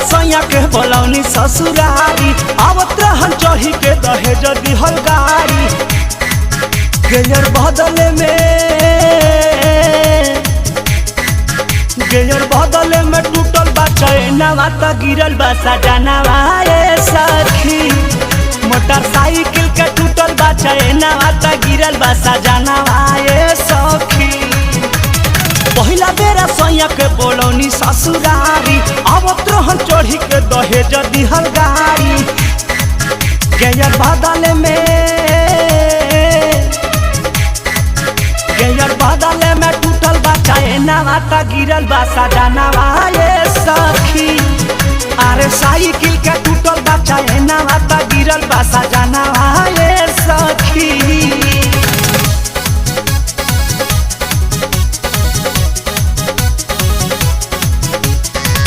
सैया के बोलौनी ससुरारी आवत रहन चढ़ी के दहेज दिहल गाड़ी गेयर बदले में टूटल बा चैनवा त गिरल बा सजनवा ए सखी मोटरसाइकिल के टूटल बा चैनवा त गिरल बा सजनवा ए सखी पहिला बेरा सैया के बोलौनी ससुरारी आवत रहन चढ़ी के दहेज दिहल गाड़ी गेयर बदले में टूटल बा चैनवा त गिरल बा सजनवा ए सखी अरे साइकिल के टूटल बा चैनवा त गिरल बा सजनवा